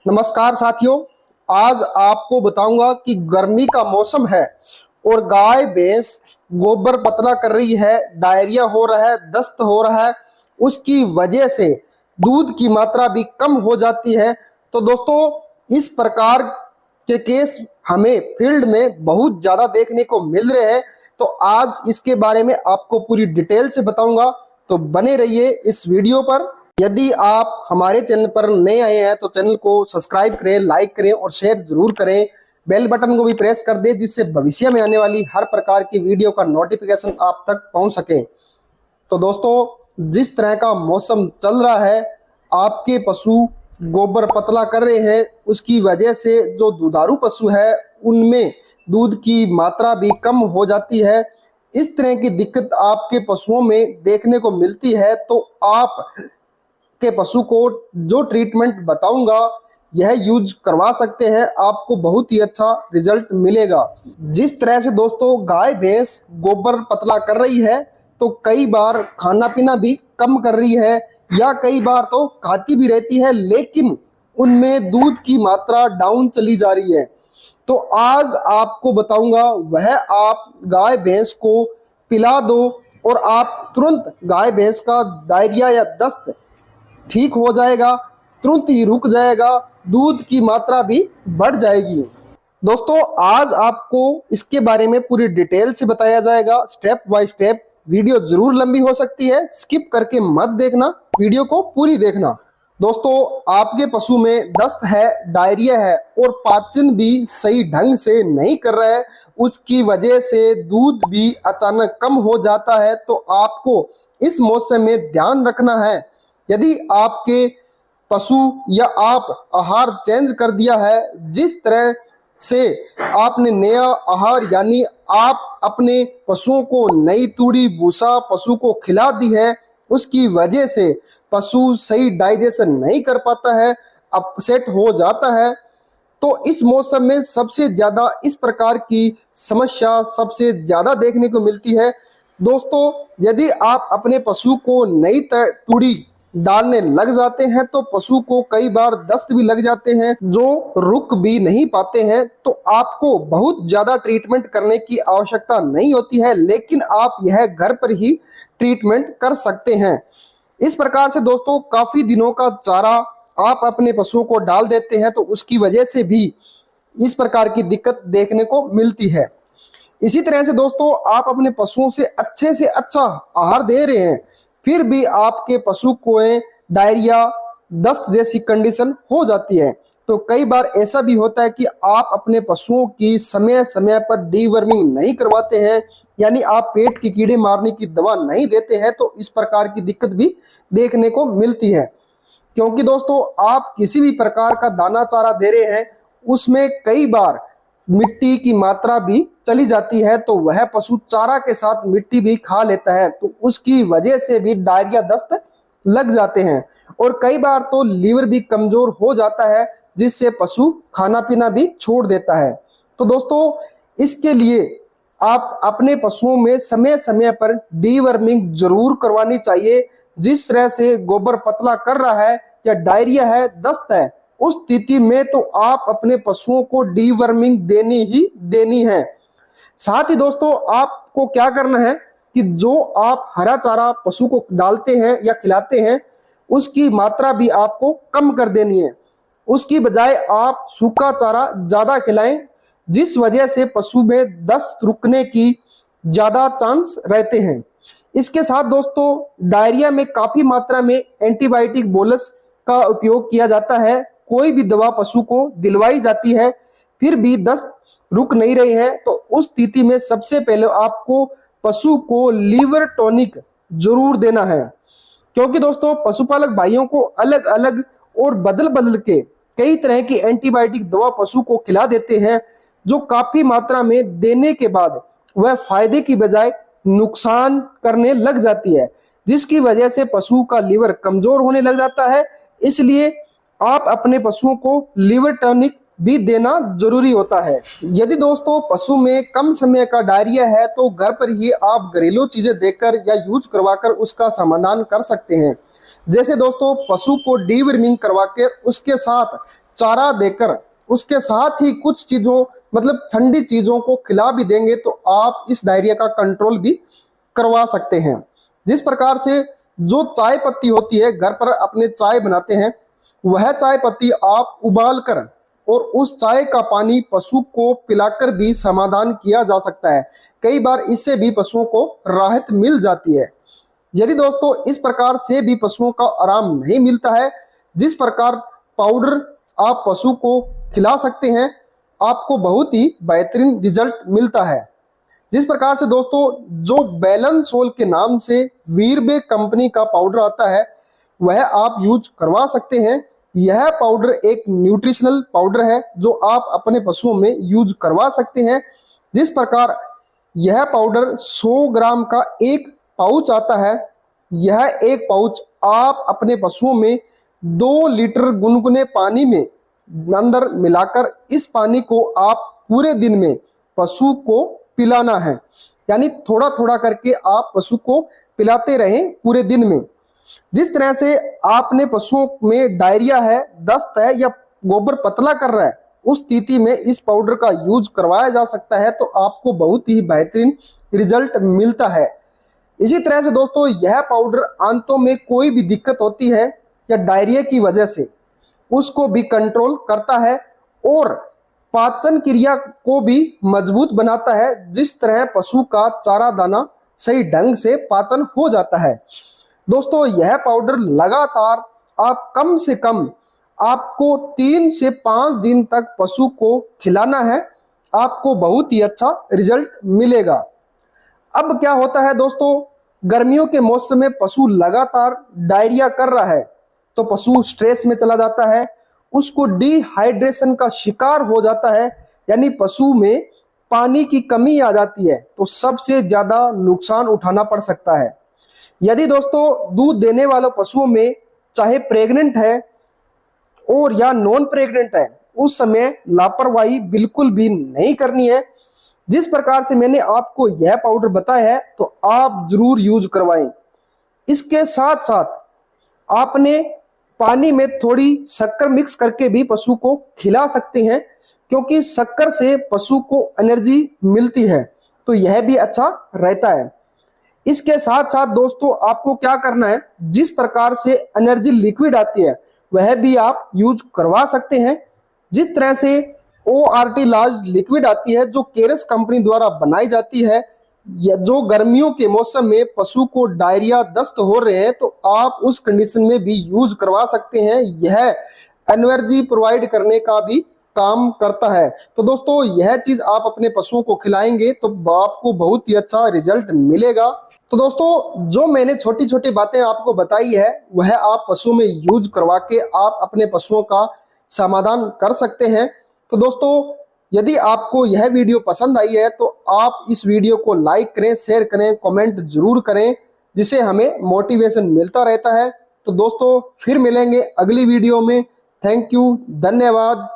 नमस्कार साथियों, आज आपको बताऊंगा कि गर्मी का मौसम है और गाय भैंस गोबर पतला कर रही है, डायरिया हो रहा है, दस्त हो रहा है। उसकी वजह से दूध की मात्रा भी कम हो जाती है। तो दोस्तों, इस प्रकार के केस हमें फील्ड में बहुत ज़्यादा देखने को मिल रहे हैं। तो आज इसके बारे में आपको पूरी डिटेल से बताऊंगा, तो बने रहिए इस वीडियो पर। यदि आप हमारे चैनल पर नए आए हैं तो चैनल को सब्सक्राइब करें, लाइक करें और शेयर जरूर करें। बेल बटन को भी प्रेस कर दें जिससे भविष्य में आने वाली हर प्रकार की वीडियो का नोटिफिकेशन आप तक पहुंच सके। तो दोस्तों, जिस तरह का मौसम चल रहा है, आपके पशु गोबर पतला कर रहे हैं, उसकी वजह से जो दुधारू पशु है उनमें दूध की मात्रा भी कम हो जाती है। इस तरह की दिक्कत आपके पशुओं में देखने को मिलती है। तो आप के पशु को जो ट्रीटमेंट बताऊंगा यह यूज करवा सकते हैं, आपको बहुत ही अच्छा रिजल्ट मिलेगा। जिस तरह से दोस्तों गाय भैंस गोबर पतला कर रही है, तो कई बार खाना पीना भी कम कर रही है या कई बार तो खाती भी रहती है, लेकिन उनमें दूध की मात्रा डाउन चली जा रही है। तो आज आपको बताऊंगा वह आप गाय भैंस को पिला दो और आप तुरंत गाय भैंस का डायरिया या दस्त ठीक हो जाएगा, तुरंत ही रुक जाएगा, दूध की मात्रा भी बढ़ जाएगी। दोस्तों, आज आपको इसके बारे में पूरी डिटेल से बताया जाएगा, स्टेप बाय स्टेप। वीडियो जरूर लंबी हो सकती है, स्किप करके मत देखना, वीडियो को पूरी देखना। दोस्तों, आपके पशु में दस्त है, डायरिया है और पाचन भी सही ढंग से नहीं कर रहा है, उसकी वजह से दूध भी अचानक कम हो जाता है। तो आपको इस मौसम में ध्यान रखना है। यदि आपके पशु या आप आहार चेंज कर दिया है, जिस तरह से आपने नया आहार यानी आप अपने पशुओं को नई तूड़ी भूसा पशु को खिला दी है, उसकी वजह से पशु सही डाइजेशन नहीं कर पाता है, अपसेट हो जाता है। तो इस मौसम में सबसे ज़्यादा इस प्रकार की समस्या सबसे ज़्यादा देखने को मिलती है। दोस्तों, यदि आप अपने पशु को नई तूड़ी डालने लग जाते हैं तो पशु को कई बार दस्त भी लग जाते हैं जो रुक भी नहीं पाते हैं। तो आपको बहुत ज़्यादा ट्रीटमेंट करने की आवश्यकता नहीं होती है, लेकिन आप यह घर पर ही ट्रीटमेंट कर सकते हैं। इस प्रकार से दोस्तों, काफ़ी दिनों का चारा आप अपने पशुओं को डाल देते हैं तो उसकी वजह से भी इस प्रकार की दिक्कत देखने को मिलती है। इसी तरह से दोस्तों, आप अपने पशुओं से अच्छा आहार दे रहे हैं, फिर भी आपके पशु को डायरिया दस्त जैसी कंडीशन हो जाती है। तो कई बार ऐसा भी होता है कि आप अपने पशुओं की समय समय पर डीवर्मिंग नहीं करवाते हैं, यानी आप पेट के कीड़े मारने की दवा नहीं देते हैं, तो इस प्रकार की दिक्कत भी देखने को मिलती है। क्योंकि दोस्तों, आप किसी भी प्रकार का दाना चारा दे रहे हैं, उसमें कई बार मिट्टी की मात्रा भी चली जाती है, तो वह पशु चारा के साथ मिट्टी भी खा लेता है, तो उसकी वजह से भी डायरिया दस्त लग जाते हैं। और कई बार तो लीवर भी कमजोर हो जाता है, जिससे पशु खाना पीना भी छोड़ देता है। तो दोस्तों, इसके लिए आप अपने पशुओं में समय समय पर डीवर्मिंग जरूर करवानी चाहिए। जिस तरह से गोबर पतला कर रहा है या डायरिया है, दस्त है, उस स्थिति में तो आप अपने पशुओं को डीवर्मिंग देनी ही देनी है। साथ ही दोस्तों, आपको क्या करना है कि जो आप हरा चारा पशु को डालते हैं या खिलाते हैं, उसकी मात्रा भी आपको कम कर देनी है। उसकी बजाय आप सूखा चारा ज़्यादा खिलाएं, जिस वजह से पशु में दस्त रुकने की ज़्यादा चांस रहते हैं। इसके साथ दोस्तों, डायरिया में काफ़ी मात्रा में एंटीबायोटिक बोलस का उपयोग किया जाता है। कोई भी दवा पशु को दिलवाई जाती है, फिर भी दस्त रुक नहीं रहे हैं, तो उस स्थिति में सबसे पहले आपको पशु को लीवर टॉनिक जरूर देना है। क्योंकि दोस्तों, पशुपालक भाइयों को अलग अलग और बदल बदल के कई तरह की एंटीबायोटिक दवा पशु को खिला देते हैं, जो काफी मात्रा में देने के बाद वह फायदे की बजाय नुकसान करने लग जाती है, जिसकी वजह से पशु का लीवर कमजोर होने लग जाता है। इसलिए आप अपने पशुओं को लीवर टॉनिक भी देना जरूरी होता है। यदि दोस्तों पशु में कम समय का डायरिया है तो घर पर ही आप घरेलू चीजें देकर या यूज करवाकर उसका समाधान कर सकते हैं। जैसे दोस्तों, पशु को डीवर्मिंग करवा के उसके साथ चारा देकर उसके साथ ही कुछ चीजों मतलब ठंडी चीजों को खिला भी देंगे तो आप इस डायरिया का कंट्रोल भी करवा सकते हैं। जिस प्रकार से जो चाय पत्ती होती है, घर पर अपने चाय बनाते हैं, वह चाय पत्ती आप उबाल कर और उस चाय का पानी पशु को पिलाकर भी समाधान किया जा सकता है। कई बार इससे भी पशुओं को राहत मिल जाती है। यदि दोस्तों इस प्रकार से भी पशुओं का आराम नहीं मिलता है, जिस प्रकार पाउडर आप पशु को खिला सकते हैं, आपको बहुत ही बेहतरीन रिजल्ट मिलता है। जिस प्रकार से दोस्तों जो बैलेंसोल के नाम से वीरबे कंपनी का पाउडर आता है, वह आप यूज करवा सकते हैं। यह पाउडर एक न्यूट्रिशनल पाउडर है जो आप अपने पशुओं में यूज करवा सकते हैं। जिस प्रकार यह पाउडर 100 ग्राम का एक पाउच आता है, यह एक पाउच आप अपने पशुओं में 2 लीटर गुनगुने पानी में अंदर मिलाकर इस पानी को आप पूरे दिन में पशु को पिलाना है। यानी थोड़ा थोड़ा करके आप पशु को पिलाते रहें पूरे दिन में। जिस तरह से आपने पशुओं में डायरिया है, दस्त है या गोबर पतला कर रहा है, उस स्थिति में इस पाउडर का यूज करवाया जा सकता है तो आपको बहुत ही बेहतरीन रिजल्ट मिलता है। इसी तरह से दोस्तों यह पाउडर आंतों में कोई भी दिक्कत होती है या डायरिया की वजह से उसको भी कंट्रोल करता है और पाचन क्रिया को भी मजबूत बनाता है। जिस तरह पशु का चारा दाना सही ढंग से पाचन हो जाता है। दोस्तों यह पाउडर लगातार आप कम से कम आपको 3 से 5 दिन तक पशु को खिलाना है, आपको बहुत ही अच्छा रिजल्ट मिलेगा। अब क्या होता है दोस्तों, गर्मियों के मौसम में पशु लगातार डायरिया कर रहा है तो पशु स्ट्रेस में चला जाता है, उसको डिहाइड्रेशन का शिकार हो जाता है, यानी पशु में पानी की कमी आ जाती है तो सबसे ज्यादा नुकसान उठाना पड़ सकता है। यदि दोस्तों दूध देने वाले पशुओं में चाहे प्रेग्नेंट है और या नॉन प्रेग्नेंट है, उस समय लापरवाही बिल्कुल भी नहीं करनी है। जिस प्रकार से मैंने आपको यह पाउडर बताया है तो आप जरूर यूज करवाएं। इसके साथ साथ आपने पानी में थोड़ी शक्कर मिक्स करके भी पशु को खिला सकते हैं, क्योंकि शक्कर से पशु को एनर्जी मिलती है तो यह भी अच्छा रहता है। इसके साथ साथ दोस्तों आपको क्या करना है, जिस प्रकार से एनर्जी लिक्विड आती है वह भी आप यूज करवा सकते हैं। जिस तरह से ORT लार्ज लिक्विड आती है जो केरस कंपनी द्वारा बनाई जाती है, या जो गर्मियों के मौसम में पशु को डायरिया दस्त हो रहे हैं तो आप उस कंडीशन में भी यूज करवा सकते हैं। यह एनर्जी प्रोवाइड करने का भी काम करता है। तो दोस्तों यह चीज आप अपने पशुओं को खिलाएंगे तो आपको बहुत ही अच्छा रिजल्ट मिलेगा। तो दोस्तों जो मैंने छोटी छोटी बातें आपको बताई है वह आप पशुओं में यूज करवा के आप अपने पशुओं का समाधान कर सकते हैं। तो दोस्तों यदि आपको यह वीडियो पसंद आई है तो आप इस वीडियो को लाइक करें, शेयर करें, कमेंट जरूर करें, जिससे हमें मोटिवेशन मिलता रहता है। तो दोस्तों फिर मिलेंगे अगली वीडियो में। थैंक यू, धन्यवाद।